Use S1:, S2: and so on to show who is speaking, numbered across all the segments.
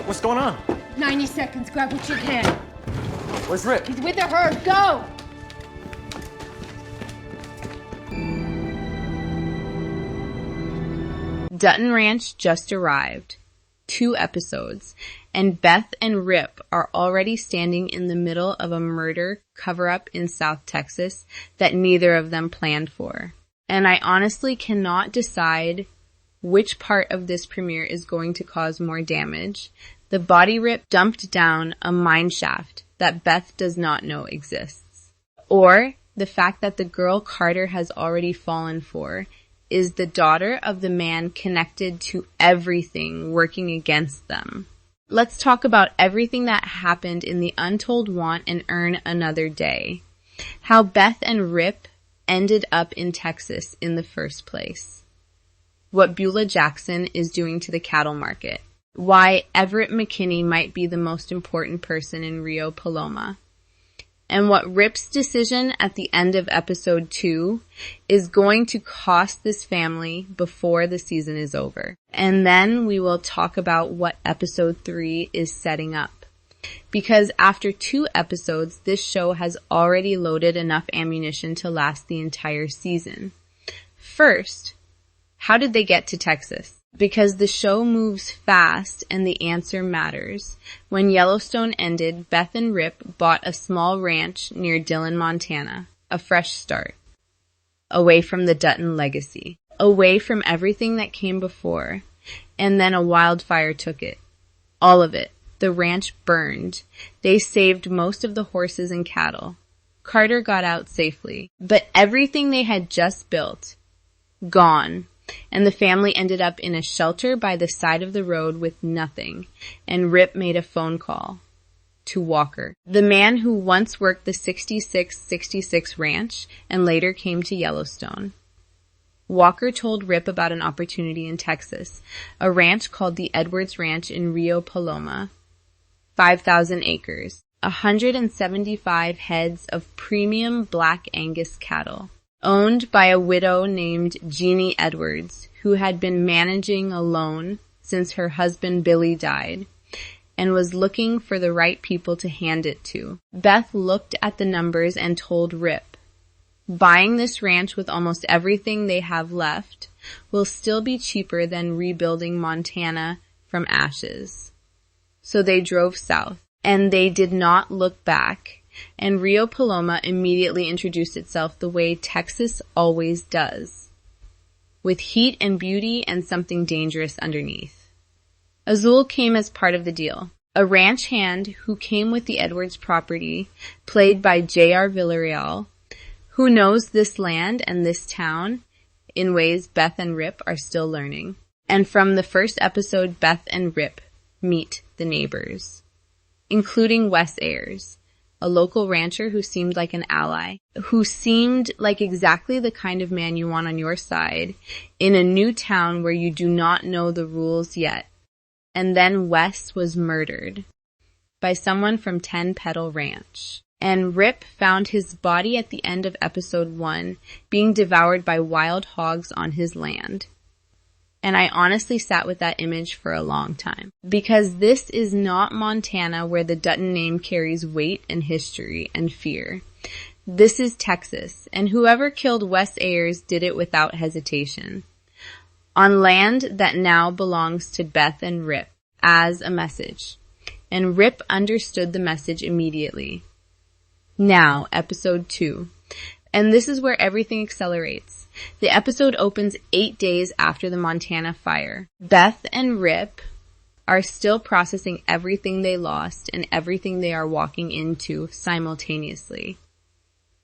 S1: What's going on?
S2: 90 seconds. Grab what you can.
S1: Where's Rip?
S2: He's with the herd. Go!
S3: Dutton Ranch just arrived. 2 episodes. And Beth and Rip are already standing in the middle of a murder cover-up in South Texas that neither of them planned for. And I honestly cannot decide which part of this premiere is going to cause more damage. The body Rip dumped down a mine shaft that Beth does not know exists. Or the fact that the girl Carter has already fallen for is the daughter of the man connected to everything working against them. Let's talk about everything that happened in the Untold Want and Earn Another Day. How Beth and Rip ended up in Texas in the first place. What Bula Jackson is doing to the cattle market. Why Everett McKinney might be the most important person in Rio Paloma. And what Rip's decision at the end of episode 2 is going to cost this family before the season is over. And then we will talk about what episode 3 is setting up. Because after 2 episodes, this show has already loaded enough ammunition to last the entire season. First, how did they get to Texas? Because the show moves fast and the answer matters. When Yellowstone ended, Beth and Rip bought a small ranch near Dillon, Montana. A fresh start. Away from the Dutton legacy. Away from everything that came before. And then a wildfire took it. All of it. The ranch burned. They saved most of the horses and cattle. Carter got out safely. But everything they had just built, gone. And the family ended up in a shelter by the side of the road with nothing. And Rip made a phone call to Walker, the man who once worked the 6666 ranch and later came to Yellowstone. Walker told Rip about an opportunity in Texas, a ranch called the Edwards Ranch in Rio Paloma, 5,000 acres, 175 heads of premium Black Angus cattle. Owned by a widow named Jeannie Edwards, who had been managing alone since her husband Billy died, and was looking for the right people to hand it to. Beth looked at the numbers and told Rip, buying this ranch with almost everything they have left will still be cheaper than rebuilding Montana from ashes. So they drove south, and they did not look back. And Rio Paloma immediately introduced itself the way Texas always does, with heat and beauty and something dangerous underneath. Azul came as part of the deal, a ranch hand who came with the Edwards property, played by J.R. Villarreal, who knows this land and this town in ways Beth and Rip are still learning. And from the first episode, Beth and Rip meet the neighbors, including Wes Ayers, a local rancher who seemed like an ally, who seemed like exactly the kind of man you want on your side in a new town where you do not know the rules yet. And then Wes was murdered by someone from 10 Petal Ranch. And Rip found his body at the end of episode 1 being devoured by wild hogs on his land. And I honestly sat with that image for a long time. Because this is not Montana where the Dutton name carries weight and history and fear. This is Texas, and whoever killed Wes Ayers did it without hesitation. On land that now belongs to Beth and Rip as a message. And Rip understood the message immediately. Now, episode 2. And this is where everything accelerates. The episode opens 8 days after the Montana fire. Beth and Rip are still processing everything they lost and everything they are walking into simultaneously.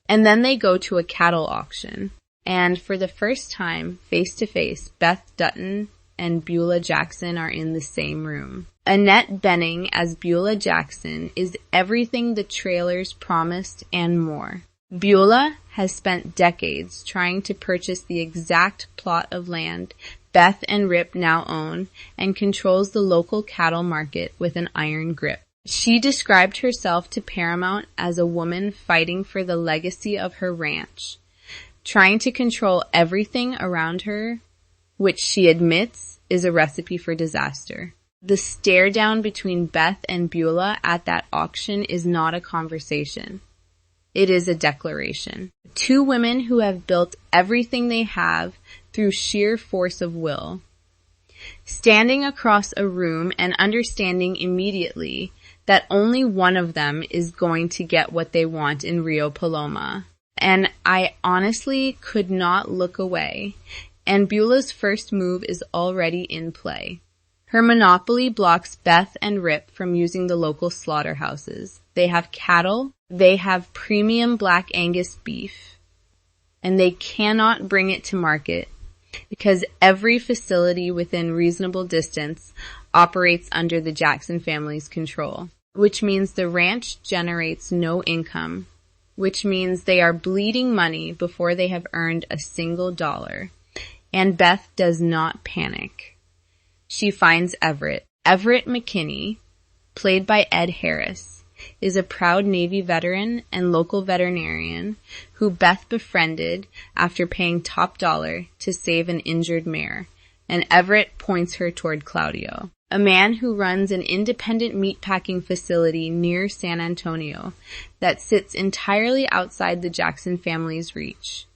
S3: And then they go to a cattle auction. And for the first time, face to face, Beth Dutton and Bula Jackson are in the same room. Annette Bening as Bula Jackson is everything the trailers promised and more. Bula has spent decades trying to purchase the exact plot of land Beth and Rip now own and controls the local cattle market with an iron grip. She described herself to Paramount as a woman fighting for the legacy of her ranch, trying to control everything around her, which she admits is a recipe for disaster. The stare down between Beth and Bula at that auction is not a conversation. It is a declaration. Two women who have built everything they have through sheer force of will. Standing across a room and understanding immediately that only one of them is going to get what they want in Rio Paloma. And I honestly could not look away. And Bula's first move is already in play. Her monopoly blocks Beth and Rip from using the local slaughterhouses. They have cattle, they have premium Black Angus beef, and they cannot bring it to market because every facility within reasonable distance operates under the Jackson family's control, which means the ranch generates no income, which means they are bleeding money before they have earned a single dollar. And Beth does not panic. She finds Everett. Everett McKinney, played by Ed Harris, is a proud Navy veteran and local veterinarian who Beth befriended after paying top dollar to save an injured mare, and Everett points her toward Claudio, a man who runs an independent meatpacking facility near San Antonio that sits entirely outside the Jackson family's reach.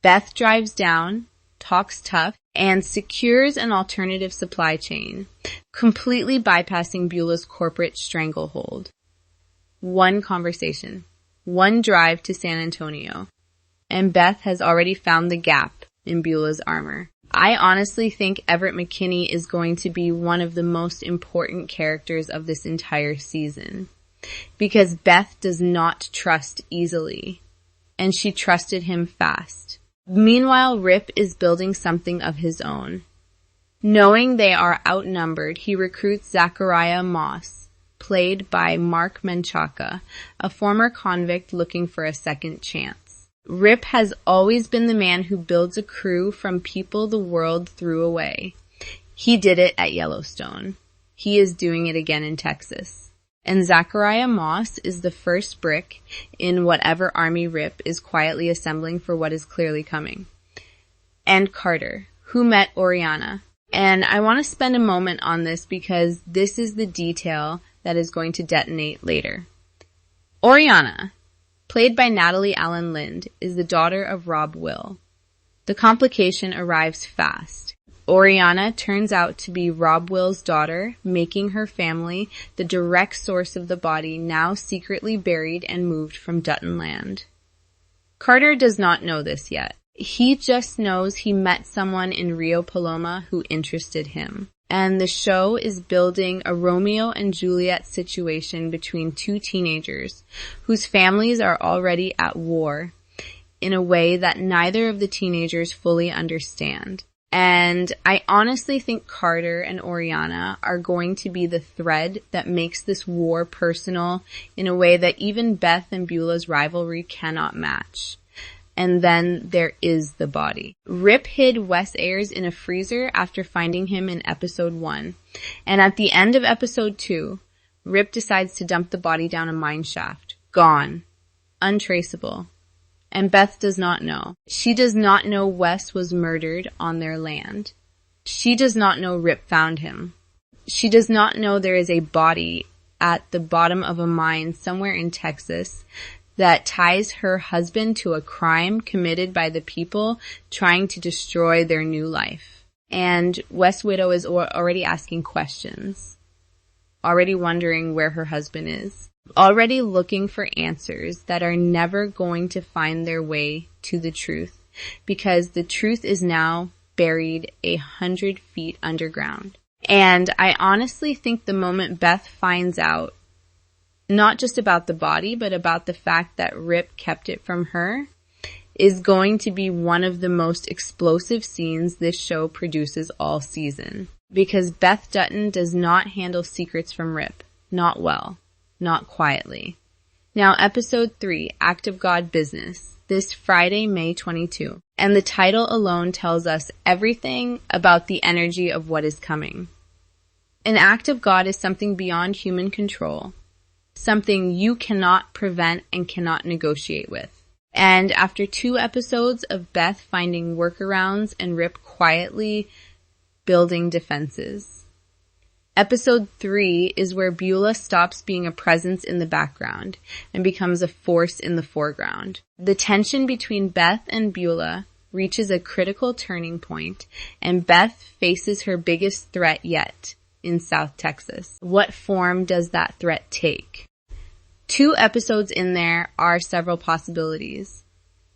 S3: Beth drives down, talks tough, and secures an alternative supply chain, completely bypassing Bula's corporate stranglehold. One conversation, one drive to San Antonio, and Beth has already found the gap in Bula's armor. I honestly think Everett McKinney is going to be one of the most important characters of this entire season, because Beth does not trust easily, and she trusted him fast. Meanwhile, Rip is building something of his own. Knowing they are outnumbered, he recruits Zachariah Moss, played by Mark Menchaca, a former convict looking for a second chance. Rip has always been the man who builds a crew from people the world threw away. He did it at Yellowstone. He is doing it again in Texas. And Zachariah Moss is the first brick in whatever army Rip is quietly assembling for what is clearly coming. And Carter, who met Oriana. And I want to spend a moment on this because this is the detail that is going to detonate later. Oriana, played by Natalie Allen Lind, is the daughter of Rob Will. The complication arrives fast. Oriana turns out to be Rob Will's daughter, making her family the direct source of the body now secretly buried and moved from Dutton land. Carter does not know this yet. He just knows he met someone in Rio Paloma who interested him. And the show is building a Romeo and Juliet situation between two teenagers whose families are already at war in a way that neither of the teenagers fully understand. And I honestly think Carter and Oriana are going to be the thread that makes this war personal in a way that even Beth and Beulah's rivalry cannot match. And then there is the body. Rip hid Wes Ayers in a freezer after finding him in episode 1. And at the end of episode 2, Rip decides to dump the body down a mine shaft. Gone. Untraceable. And Beth does not know. She does not know Wes was murdered on their land. She does not know Rip found him. She does not know there is a body at the bottom of a mine somewhere in Texas that ties her husband to a crime committed by the people trying to destroy their new life. And Wes' widow is already asking questions, already wondering where her husband is. Already looking for answers that are never going to find their way to the truth, because the truth is now buried 100 feet underground. And I honestly think the moment Beth finds out, not just about the body, but about the fact that Rip kept it from her, is going to be one of the most explosive scenes this show produces all season. Because Beth Dutton does not handle secrets from Rip. Not well. Not quietly. Now, episode 3, Act of God Business, this Friday, May 22. And the title alone tells us everything about the energy of what is coming. An act of God is something beyond human control, something you cannot prevent and cannot negotiate with. And after 2 episodes of Beth finding workarounds and Rip quietly building defenses, Episode 3 is where Bula stops being a presence in the background and becomes a force in the foreground. The tension between Beth and Bula reaches a critical turning point, and Beth faces her biggest threat yet in South Texas. What form does that threat take? 2 episodes in there are several possibilities.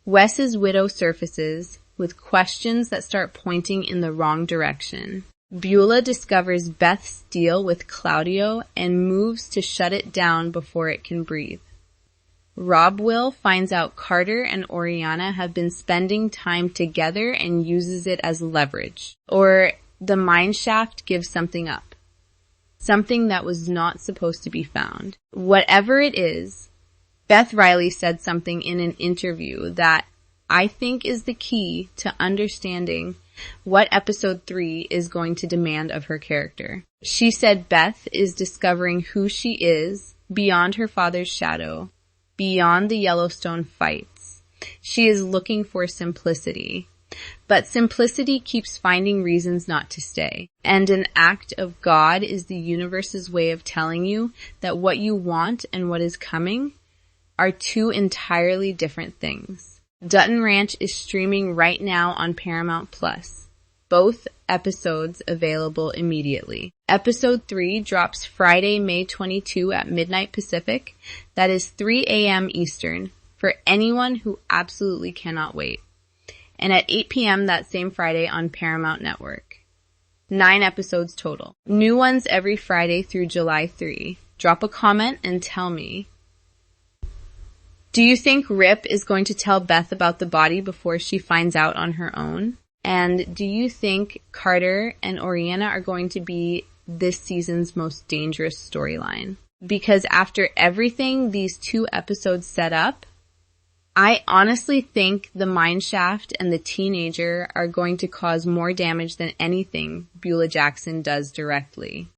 S3: Wes's widow surfaces with questions that start pointing in the wrong direction. Bula discovers Beth's deal with Claudio and moves to shut it down before it can breathe. Rob Will finds out Carter and Oriana have been spending time together and uses it as leverage. Or the mine shaft gives something up. Something that was not supposed to be found. Whatever it is, Beth Riley said something in an interview that I think is the key to understanding what episode 3 is going to demand of her character. She said Beth is discovering who she is beyond her father's shadow, beyond the Yellowstone fights. She is looking for simplicity. But simplicity keeps finding reasons not to stay. And an act of God is the universe's way of telling you that what you want and what is coming are 2 entirely different things. Dutton Ranch is streaming right now on Paramount Plus. Both episodes available immediately. Episode 3 drops Friday, May 22 at midnight Pacific. That is 3 a.m. Eastern for anyone who absolutely cannot wait. And at 8 p.m. that same Friday on Paramount Network. 9 episodes total. New ones every Friday through July 3. Drop a comment and tell me. Do you think Rip is going to tell Beth about the body before she finds out on her own? And do you think Carter and Oriana are going to be this season's most dangerous storyline? Because after everything these 2 episodes set up, I honestly think the mine shaft and the teenager are going to cause more damage than anything Bula Jackson does directly.